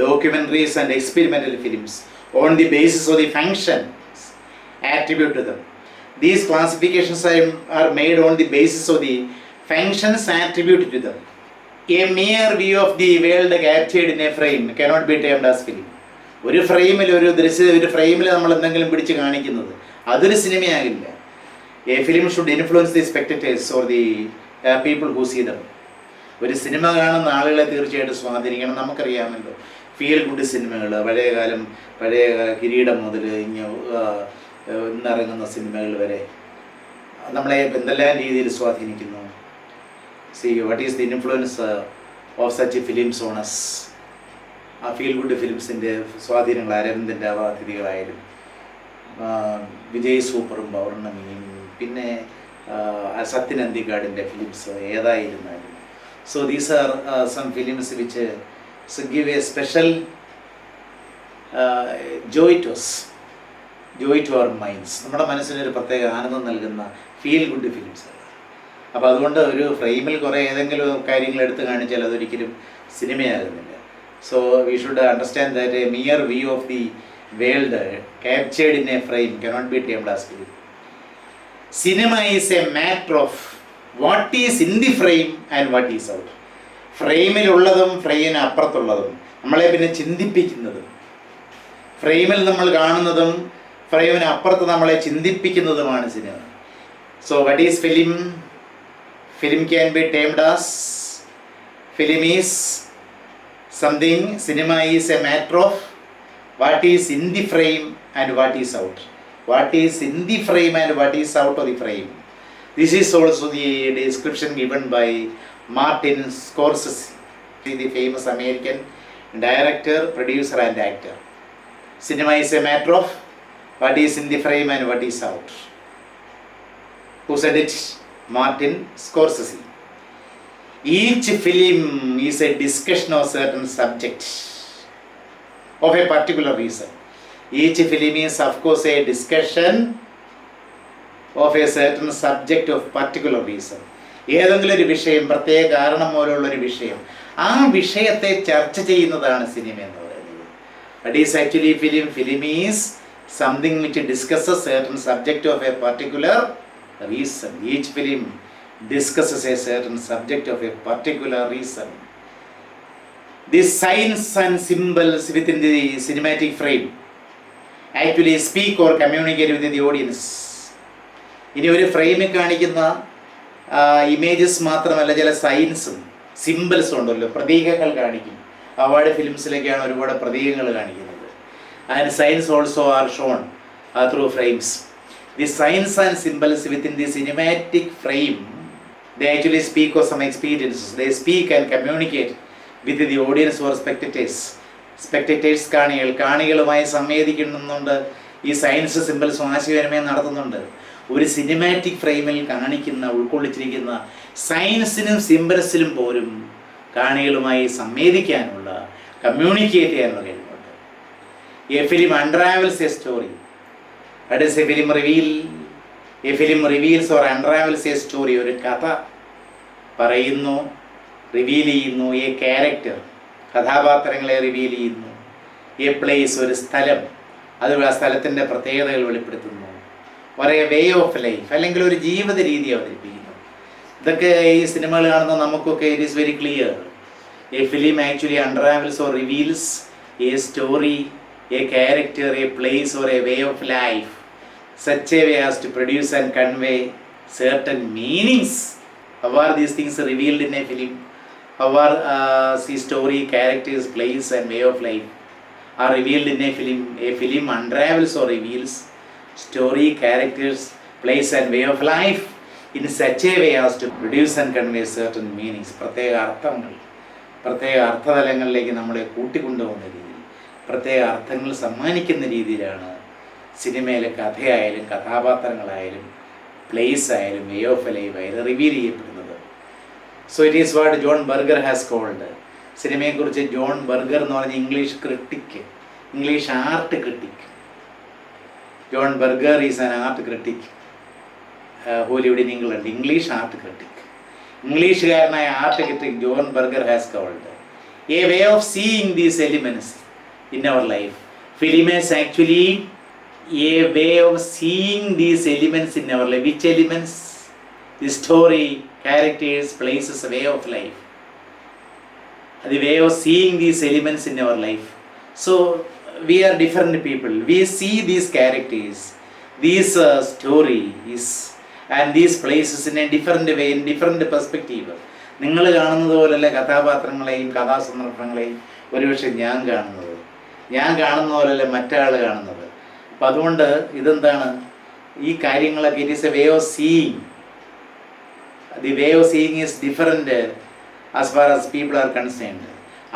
documentaries and experimental films on the basis of the functions attribute to them. These classifications are made on the basis of the functions attributed to them. A mere view of the world captured in a frame cannot be termed as film. ഒരു ഫ്രെയിമിൽ ഒരു ഫ്രെയിമിൽ നമ്മൾ എന്തെങ്കിലും പിടിച്ച് കാണിക്കുന്നത് അതൊരു സിനിമയാകില്ല. A film should influence the spectators or the people who see them. ഒരു സിനിമ കാണുന്ന ആളുകളെ തീർച്ചയായിട്ടും സ്വാധീനിക്കണം. നമുക്കറിയാമല്ലോ ഫീൽ ഗുഡ് സിനിമകൾ, പഴയ കിരീടം മുതൽ ഇന്നിറങ്ങുന്ന സിനിമകൾ വരെ നമ്മളെ എന്തെല്ലാം രീതിയിൽ സ്വാധീനിക്കുന്നു. See what is the influence of such films on us. ആ ഫീൽ ഗുഡ് ഫിലിംസിൻ്റെ സ്വാധീനങ്ങൾ അരവിന്ദൻ്റെ അതിഥികളായാലും വിജയ് സൂപ്പറും പൗർണമിയും പിന്നെ സത്യൻ അന്തിക്കാടിൻ്റെ ഫിലിംസ് ഏതായിരുന്നാലും. So these are some films which give a special joy to us, joy to our minds. നമ്മുടെ മനസ്സിനൊരു പ്രത്യേക ആനന്ദം നൽകുന്ന ഫീൽ ഗുഡ് ഫിലിംസ്. അപ്പോൾ അതുകൊണ്ട് ഒരു ഫ്രെയിമിൽ കുറേ ഏതെങ്കിലും കാര്യങ്ങൾ എടുത്ത് കാണിച്ചാൽ അതൊരിക്കലും സിനിമയാകുന്നില്ല. So we should understand that a mere view of the world captured in a frame cannot be termed as film. Cinema is a matter of what is in the frame and what is out. ഫ്രെയിമിലുള്ളതും ഫ്രെയിമിന് അപ്പുറത്തുള്ളതും നമ്മളെ പിന്നെ ചിന്തിപ്പിക്കുന്നതും, ഫ്രെയിമിൽ നമ്മൾ കാണുന്നതും ഫ്രെയിമിന് അപ്പുറത്ത് നമ്മളെ ചിന്തിപ്പിക്കുന്നതുമാണ് cinema. So what is film? Film can be termed as, film is something, cinema is a matter of what is in the frame and what is out. What is in the frame and what is out of the frame. This is also the description given by Martin Scorsese, the famous American director, producer and actor. Cinema is a matter of what is in the frame and what is out. Who said it? Martin Scorsese. Each film is a discussion of certain subject of a particular reason. Each film is of course a discussion of a certain subject of particular reason. ഏതെങ്കിലും ഒരു വിഷയം, പ്രത്യേക കാരണം പോലുള്ളൊരു വിഷയം, ആ വിഷയത്തെ ചർച്ച ചെയ്യുന്നതാണ് സിനിമ എന്ന് പറയുന്നത്. What is actually film? Film is something which discusses certain subject of a particular reason. Each film discusses a certain subject of a particular reason. The signs and symbols within the cinematic frame actually speak or communicate with the audience. ഇനി ഒരു ഫ്രെയിമിൽ കാണിക്കുന്ന images മാത്രമല്ല, ചില സൈൻസും സിമ്പിൾസും ഉണ്ടല്ലോ, പ്രതീകങ്ങൾ കാണിക്കും. Award ഫിലിംസിലൊക്കെയാണ് ഒരുപാട് പ്രതീകങ്ങൾ കാണിക്കുന്നത്. And signs also are shown through frames. The signs and symbols within the cinematic frame, they actually speak of some experiences. They speak and communicate with the audience or spectators. കാണികളുമായി സംവേദിക്കുന്നുണ്ട്. ഈ signs സിമ്പിൾസും ആശയവിനിമയം നടത്തുന്നുണ്ട്. ഒരു cinematic ഫ്രെയിമിൽ ഉൾക്കൊള്ളിച്ചിരിക്കുന്ന സയൻസിനും സിമ്പിൾസിലും പോലും കാണികളുമായി സംവേദിക്കാനുള്ള, communicate ചെയ്യാനുള്ള കഴിവുണ്ട്. A film unravels a story. What is a film reveal? A film reveals or unravels a story. ഒരു കഥ പറയുന്നു, റിവീൽ ചെയ്യുന്നു. എ ക്യാരക്ടർ, കഥാപാത്രങ്ങളെ റിവീൽ ചെയ്യുന്നു. എ പ്ലേസ്, ഒരു സ്ഥലം, അത് ആ സ്ഥലത്തിൻ്റെ പ്രത്യേകതകൾ വെളിപ്പെടുത്തുന്നു. ഒരേ വേ ഓഫ് ലൈഫ്, അല്ലെങ്കിൽ ഒരു ജീവിത രീതി അവതരിപ്പിക്കുന്നു. ഇതൊക്കെ ഈ സിനിമകൾ കാണുന്ന നമുക്കൊക്കെ it is very clear. A film actually unravels or reveals a story, a character, a place or a way of life such a way as to produce and convey certain meanings. How are these things revealed in a film? How are the story, characters, place and way of life are revealed in a film? A film unravels or reveals story, characters, place and way of life in such a way as to produce and convey certain meanings. പ്രത്യേക അർത്ഥങ്ങൾ, പ്രത്യേക അർത്ഥതലങ്ങളിലേക്ക് നമ്മളെ കൂട്ടിക്കൊണ്ടുപോകുന്ന രീതിയിൽ, പ്രത്യേക അർത്ഥങ്ങൾ സമ്മാനിക്കുന്ന രീതിയിലാണ് സിനിമയിലെ കഥയായാലും കഥാപാത്രങ്ങളായാലും പ്ലേസ് ആയാലും വേ ഓഫ് ലൈഫ് ആയാലും റിവീൽ ചെയ്യപ്പെടുന്നത്. So it is what John Berger has called സിനിമയെക്കുറിച്ച് ജോൺ ബർഗർ എന്ന് പറഞ്ഞ English critic, English art critic. John Berger is an art critic who lived in England, English art critic. ഇംഗ്ലീഷുകാരനായ art critic John Berger has called a way of seeing these elements in our life. Film is actually a way of seeing these elements in our life. Which elements? The story, characters, places, a way of life. The way of seeing these elements in our life. So we are different people. We see these characters, these stories and these places in a different way, in different perspective. നിങ്ങൾ കാണുന്നത് പോലെയല്ല കഥാപാത്രങ്ങളെയും കഥാസന്ദർഭങ്ങളെയും ഒരുപക്ഷെ ഞാൻ കാണുന്ന പോലെയല്ല മറ്റാൾ കാണുന്നത്. അപ്പം അതുകൊണ്ട് ഇതെന്താണ് ഈ കാര്യങ്ങളൊക്കെ, it is A way of seeing. The way of seeing is different as far as people are concerned.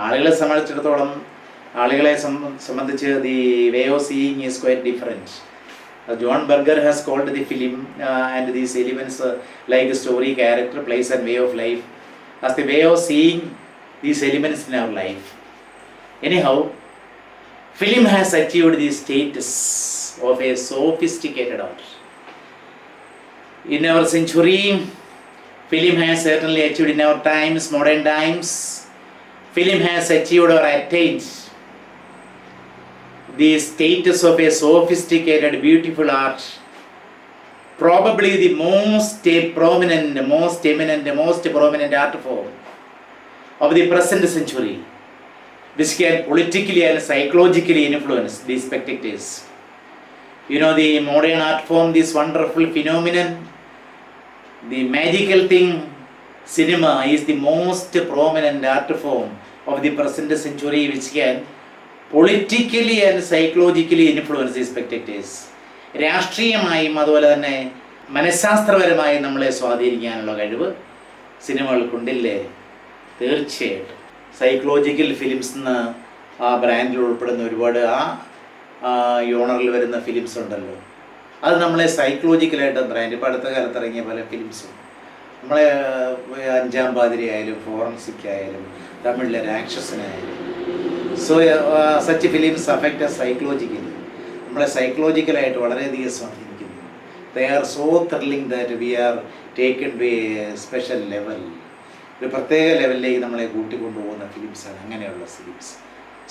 ആളുകളെ സംബന്ധിച്ചിടത്തോളം, ആളുകളെ സംബന്ധിച്ച് the way of seeing is quite different. John Berger has called the film and these elements like story, character, place and way of life as the way of seeing these elements in our life. Anyhow, film has achieved the status of a sophisticated art. In our century, film has certainly achieved in our times, modern times, film has achieved or attained the status of a sophisticated, beautiful art, probably the most prominent, most eminent, most prominent art form of the present century, which can politically and psychologically influence the spectators. You know, the modern art form, this wonderful phenomenon, the magical thing, cinema is the most prominent art form of the present century, which can politically and psychologically influence the spectators. രാഷ്ട്രീയമായും അതുപോലെ തന്നെ മനഃശാസ്ത്രപരമായും നമ്മളെ സ്വാധീനിക്കാനുള്ള കഴിവ് സിനിമകൾക്കുണ്ടില്ലേ? തീർച്ചയായിട്ടും. Psychological films എന്ന് ആ ബ്രാൻഡിൽ ഉൾപ്പെടുന്ന ഒരുപാട് ആ യോണറിൽ വരുന്ന ഫിലിംസ് ഉണ്ടല്ലോ, അത് നമ്മളെ സൈക്കോളജിക്കലായിട്ട് ബ്രാൻഡ്. ഇപ്പോൾ അടുത്ത കാലത്ത് ഇറങ്ങിയ പല ഫിലിംസും നമ്മളെ അഞ്ചാം പാതിരി ആയാലും ഫോറൻസിക് ആയാലും തമിഴിലെ രാക്ഷസനായാലും. So such films affect us psychologically. നമ്മളെ സൈക്കോളജിക്കലായിട്ട് വളരെയധികം സ്വാധീനിക്കുന്നു. They are so thrilling that we are taken to a special level. ഒരു പ്രത്യേക ലെവലിലേക്ക് നമ്മളെ കൂട്ടിക്കൊണ്ടുപോകുന്ന ഫിലിംസാണ് അങ്ങനെയുള്ള films.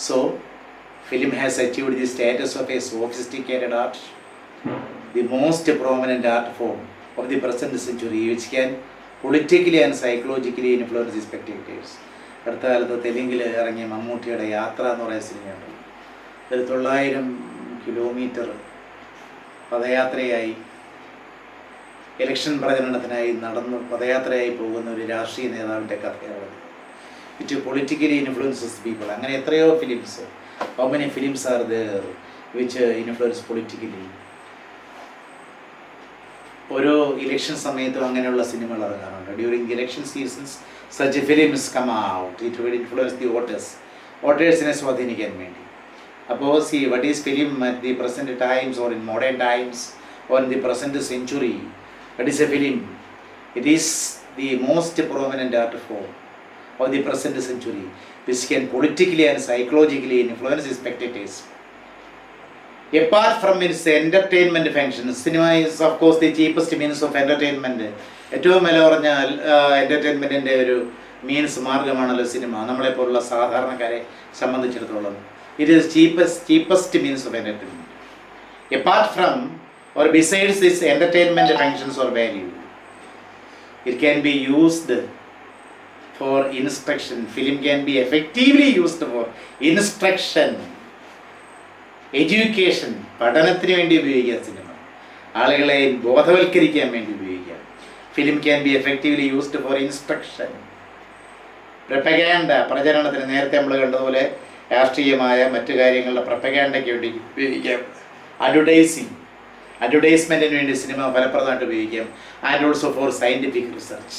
So film has achieved the status of a sophisticated art, the most prominent art form of the present century, which can politically and psychologically influence the spectators. അടുത്ത കാലത്ത് തെലുങ്കിൽ ഇറങ്ങിയ മമ്മൂട്ടിയുടെ യാത്ര എന്ന് പറയുന്ന സിനിമയുണ്ട്. 900 കിലോമീറ്റർ പദയാത്രയായി, ഇലക്ഷൻ പ്രചരണത്തിനായി പദയാത്രയായി പോകുന്ന ഒരു രാഷ്ട്രീയ നേതാവിൻ്റെ കഥയാണ്. It politically influences people. അങ്ങനെ എത്രയോ films. How many films are there which influence politically? ഓരോ ഇലക്ഷൻ സമയത്തും അങ്ങനെയുള്ള സിനിമകൾ ഇറങ്ങാറുണ്ട്. During election seasons such films come out. It will influence the വോട്ടേഴ്സിനെ സ്വാധീനിക്കാൻ വേണ്ടി. അപ്പോൾ see what is film at the present times or in modern times or in the present century. What is a film? It is the most prominent art form of the present century, which can politically and psychologically influence the spectators. Apart from its entertainment functions, cinema is of course the cheapest means of entertainment. ഏറ്റവും വില കുറഞ്ഞ എൻ്റർടൈൻമെൻറ്റിൻ്റെ ഒരു മാർഗമാണല്ലോ cinema, നമ്മളെപ്പോലുള്ള സാധാരണക്കാരെ സംബന്ധിച്ചിടത്തോളം. It is cheapest means of entertainment. Apart from or besides this entertainment functions or value, it can be used for instruction. Film can be effectively used for instruction, education. പഠനത്തിന് വേണ്ടി ഉപയോഗിക്കാം സിനിമ, ആളുകളെ ബോധവൽക്കരിക്കാൻ വേണ്ടി ഉപയോഗിക്കാം. Film can be effectively used for instruction. Propaganda, പ്രചരണത്തിന്, നേരത്തെ നമ്മൾ കണ്ടതുപോലെ രാഷ്ട്രീയമായ മറ്റു കാര്യങ്ങളുടെ പ്രൊപ്പഗാൻഡയ്ക്ക് വേണ്ടി ഉപയോഗിക്കാം. അഡ്വർടൈസ്മെൻറ്റിന് വേണ്ടി സിനിമ ഫലപ്രദമായിട്ട് ഉപയോഗിക്കാം. And also for scientific research.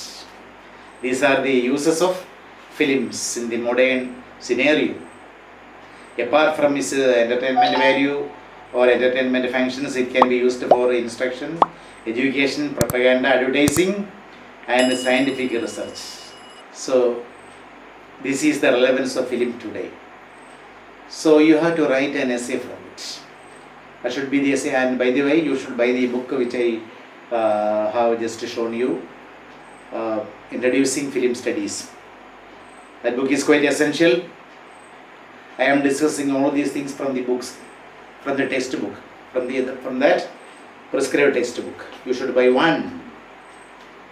These are the uses of films in the modern scenario. Apart from its entertainment value or entertainment functions, it can be used for instruction, education, propaganda, advertising and scientific research. So This is the relevance of film today. So you have to write an essay from it. That should be the essay. And by the way, you should buy the book which I have just shown you, Introducing Film Studies. That book is quite essential. I am discussing all these things from the books, from the textbook, from that prescribed textbook. You should buy one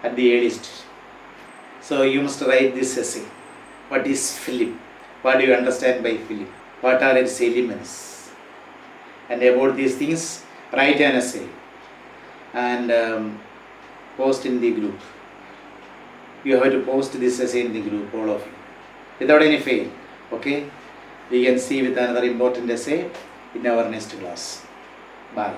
at the earliest. So you must write this essay. What is film? What do you understand by film? What are its elements? And about these things, write an essay and post in the group. You have to post this essay in the group, all of you, without any fail. Okay? We can see with another important essay in our next class. Bye.